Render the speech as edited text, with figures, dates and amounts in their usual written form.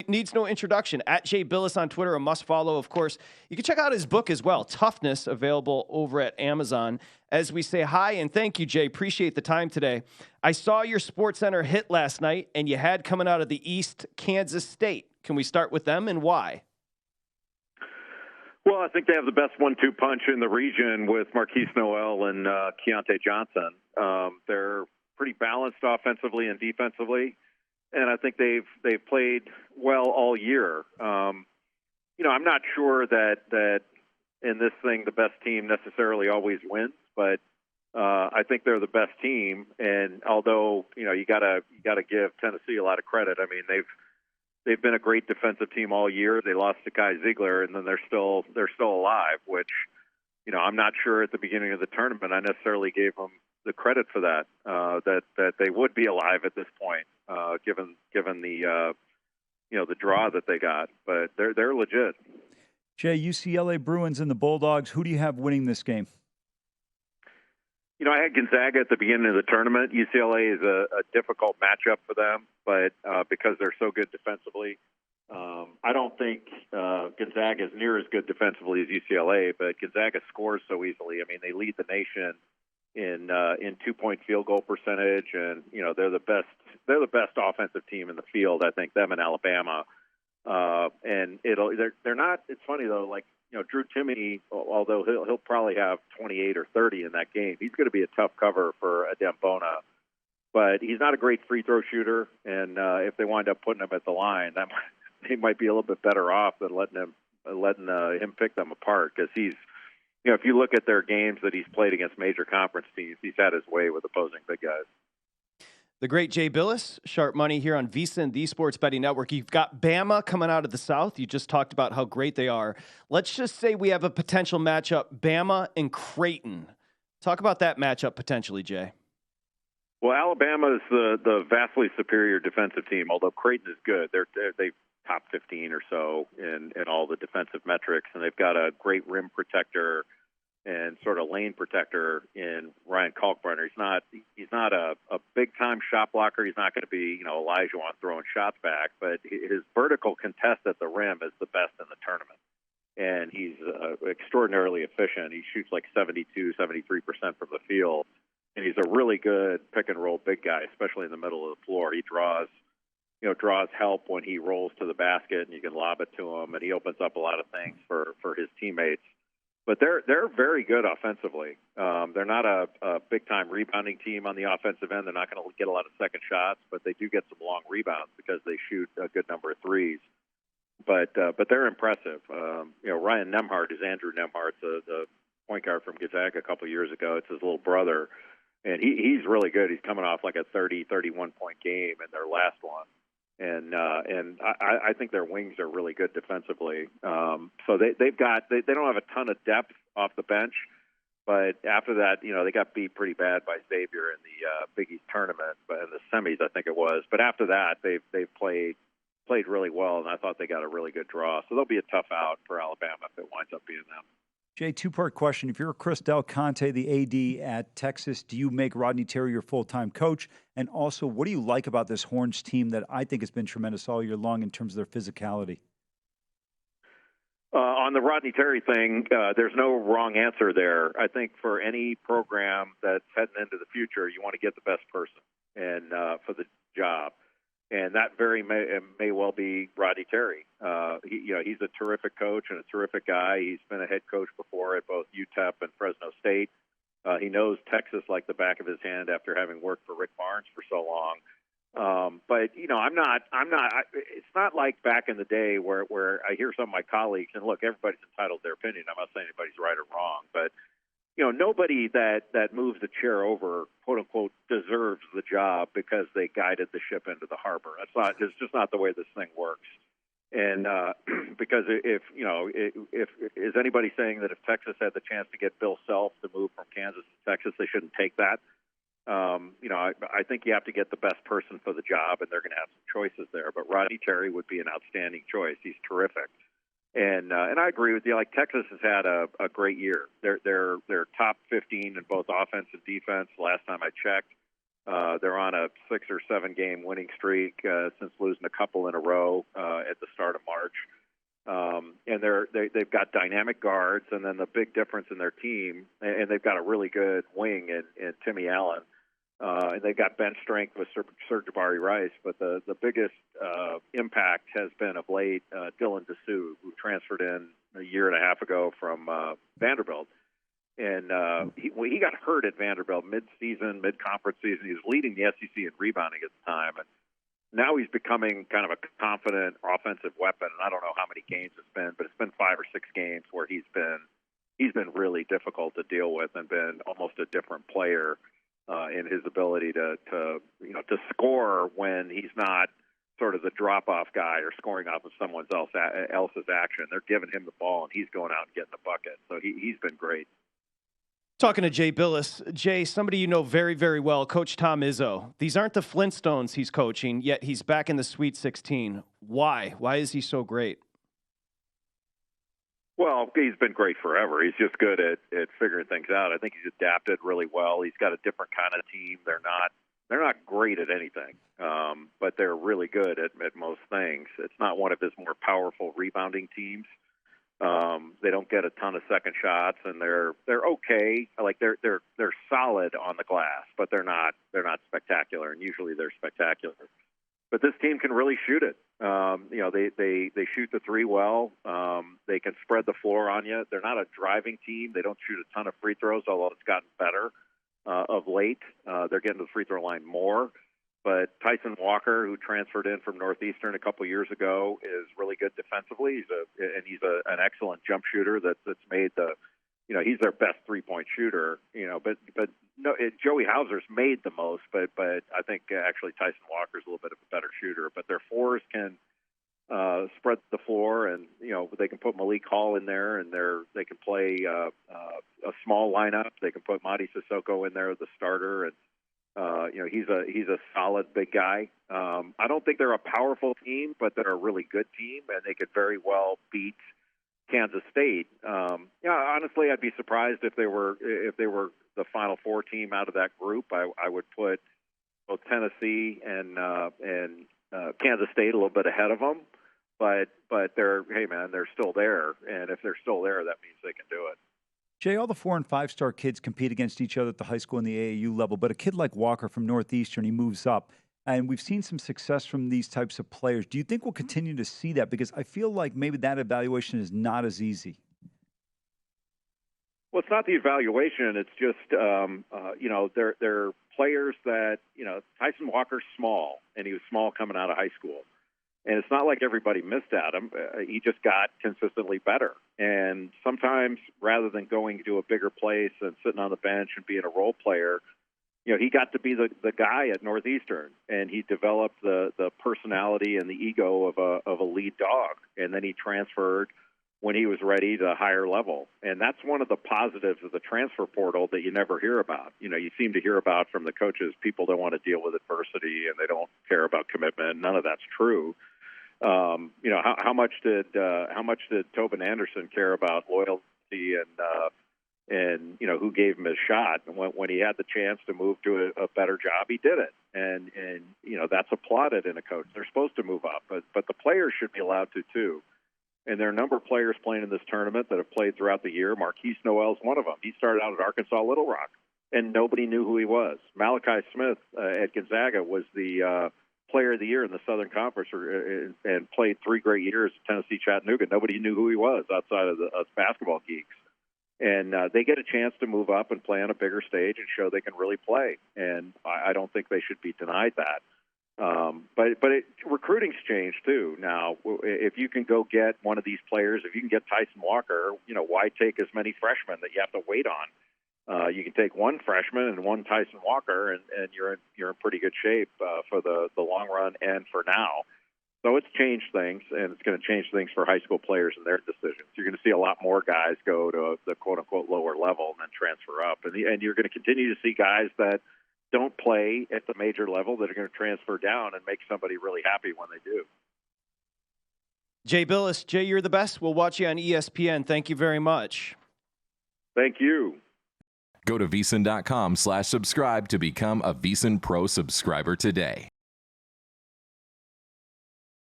needs no introduction. At Jay Bilas on Twitter, a must follow, of course. You can check out his book as well, Toughness, available over at Amazon. As we say hi and thank you, Jay. Appreciate the time today. I saw your SportsCenter hit last night, and you had coming out of the East, Kansas State. Can we start with them and why? Well, I think they have the best 1-2 punch in the region with Marquise Noel and Keontae Johnson. They're pretty balanced offensively and defensively, and I think they've played well all year. I'm not sure that in this thing the best team necessarily always wins, but I think they're the best team. And although you gotta give Tennessee a lot of credit. I mean they've been a great defensive team all year. They lost to Kai Ziegler, and then they're still alive, which I'm not sure at the beginning of the tournament I necessarily gave them the credit for that that they would be alive at this point, given the the draw that they got. But they're legit. Jay, UCLA Bruins and the Bulldogs. Who do you have winning this game? I had Gonzaga at the beginning of the tournament. UCLA is a difficult matchup for them, but because they're so good defensively, I don't think Gonzaga is near as good defensively as UCLA, but Gonzaga scores so easily. I mean, they lead the nation in 2-point field goal percentage, and they're the best. They're the best offensive team in the field. I think them and Alabama, and they're not. It's funny though, like. Drew Timme, although he'll probably have 28 or 30 in that game, he's going to be a tough cover for Adem Bona. But he's not a great free throw shooter, and if they wind up putting him at the line, they might be a little bit better off than letting him pick them apart. Because he's, if you look at their games that he's played against major conference teams, he's had his way with opposing big guys. The great Jay Bilas, Sharp Money here on VSiN, the Sports Betting Network. You've got Bama coming out of the South. You just talked about how great they are. Let's just say we have a potential matchup, Bama and Creighton. Talk about that matchup potentially, Jay. Well, Alabama is the vastly superior defensive team, although Creighton is good. They top 15 or so in all the defensive metrics, and they've got a great rim protector and sort of lane protector in Ryan Kalkbrenner. He's not a big time shot blocker. He's not going to be Elijah throwing shots back, but his vertical contest at the rim is the best in the tournament, and he's extraordinarily efficient. He shoots like 72, 73% from the field, and he's a really good pick and roll big guy, especially in the middle of the floor. He draws help when he rolls to the basket, and you can lob it to him, and he opens up a lot of things for his teammates. But they're very good offensively. They're not a big-time rebounding team on the offensive end. They're not going to get a lot of second shots, but they do get some long rebounds because they shoot a good number of threes. But they're impressive. Ryan Nembhard is Andrew Nembhard, the point guard from Gonzaga a couple of years ago. It's his little brother, and he's really good. He's coming off like a 30, 31-point game in their last one. And I think their wings are really good defensively. So they don't have a ton of depth off the bench, but after that, they got beat pretty bad by Xavier in the Big East tournament, but in the semis I think it was. But after that, they've played really well, and I thought they got a really good draw. So they'll be a tough out for Alabama if it winds up being them. Jay, two-part question. If you're Chris Del Conte, the AD at Texas, do you make Rodney Terry your full-time coach? And also, what do you like about this Horns team that I think has been tremendous all year long in terms of their physicality? On the Rodney Terry thing, there's no wrong answer there. I think for any program that's heading into the future, you want to get the best person and for the job. And that very may well be Rodney Terry. He's a terrific coach and a terrific guy. He's been a head coach before at both UTEP and Fresno State. He knows Texas like the back of his hand after having worked for Rick Barnes for so long. But it's not like back in the day where I hear some of my colleagues, and look, everybody's entitled to their opinion. I'm not saying anybody's right or wrong, but nobody that moves the chair over, quote unquote, deserves the job because they guided the ship into the harbor. It's just not the way this thing works. And because if is anybody saying that if Texas had the chance to get Bill Self to move from Kansas to Texas, they shouldn't take that? I think you have to get the best person for the job, and they're going to have some choices there. But Rodney Terry would be an outstanding choice. He's terrific. And I agree with you. Like Texas has had a great year. They're top 15 in both offense and defense. Last time I checked, They're on a 6 or 7 game winning streak since losing a couple in a row at the start of March. And they've got dynamic guards, and then the big difference in their team, and they've got a really good wing in Timmy Allen. And they've got bench strength with Sir Jabari Rice, but the biggest impact has been of late Dylan Dessou, who transferred in a year and a half ago from Vanderbilt. And he got hurt at Vanderbilt mid-season, mid-conference season. He was leading the SEC in rebounding at the time. And now he's becoming kind of a confident offensive weapon. And I don't know how many games it's been, but it's been 5 or 6 games where he's been really difficult to deal with and been almost a different player in his ability to score when he's not sort of the drop-off guy or scoring off of someone else's action. They're giving him the ball, and he's going out and getting the bucket. So he's been great. Talking to Jay Bilas. Jay, somebody you know very, very well, Coach Tom Izzo. These aren't the Flintstones he's coaching, yet he's back in the Sweet 16. Why? Why is he so great? Well, he's been great forever. He's just good at figuring things out. I think he's adapted really well. He's got a different kind of team. They're not great at anything, but they're really good at most things. It's not one of his more powerful rebounding teams. They don't get a ton of second shots, and they're okay. Like they're solid on the glass, but they're not spectacular. And usually they're spectacular. But this team can really shoot it. They shoot the three well. They can spread the floor on you. They're not a driving team. They don't shoot a ton of free throws, although it's gotten better of late. They're getting to the free throw line more. But Tyson Walker, who transferred in from Northeastern a couple years ago, is really good defensively. He's an excellent jump shooter that's made he's their best 3-point shooter. But no, Joey Hauser's made the most, but I think actually Tyson Walker's a little bit of a better shooter. But their fours can spread the floor, and they can put Malik Hall in there, and they can play a small lineup. They can put Mady Sissoko in there, the starter, and he's a solid big guy. I don't think they're a powerful team, but they're a really good team, and they could very well beat Kansas State. Honestly, I'd be surprised if they were the Final Four team out of that group. I would put both Tennessee and Kansas State a little bit ahead of them, but they're still there, and if they're still there, that means they can do it. Jay, all the 4- and 5-star kids compete against each other at the high school and the AAU level, but a kid like Walker from Northeastern, he moves up. And we've seen some success from these types of players. Do you think we'll continue to see that? Because I feel like maybe that evaluation is not as easy. Well, it's not the evaluation. It's just, they're players that, Tyson Walker's small, and he was small coming out of high school. And it's not like everybody missed at him. He just got consistently better. And sometimes rather than going to a bigger place and sitting on the bench and being a role player, he got to be the guy at Northeastern, and he developed the personality and the ego of a lead dog. And then he transferred when he was ready to a higher level. And that's one of the positives of the transfer portal that you never hear about. You seem to hear about from the coaches, people don't want to deal with adversity and they don't care about commitment. None of that's true. How much did Tobin Anderson care about loyalty and who gave him his shot? And when he had the chance to move to a better job, he did it. And that's applauded in a coach. They're supposed to move up, but the players should be allowed to too. And there are a number of players playing in this tournament that have played throughout the year. Marquise Noel's one of them. He started out at Arkansas Little Rock, and nobody knew who he was. Malachi Smith at Gonzaga was the player of the year in the Southern Conference and played 3 great years at Tennessee Chattanooga. Nobody knew who he was outside of us basketball geeks. And they get a chance to move up and play on a bigger stage and show they can really play. And I don't think they should be denied that. Recruiting's changed too. Now, if you can go get one of these players, if you can get Tyson Walker, why take as many freshmen that you have to wait on? You can take one freshman and one Tyson Walker, and you're in pretty good shape for the long run and for now. So it's changed things, and it's going to change things for high school players and their decisions. You're going to see a lot more guys go to the quote-unquote lower level and then transfer up. And you're going to continue to see guys that don't play at the major level that are going to transfer down and make somebody really happy when they do. Jay Bilas, Jay, you're the best. We'll watch you on ESPN. Thank you very much. Thank you. Go to VSiN.com/subscribe to become a VSiN Pro subscriber today.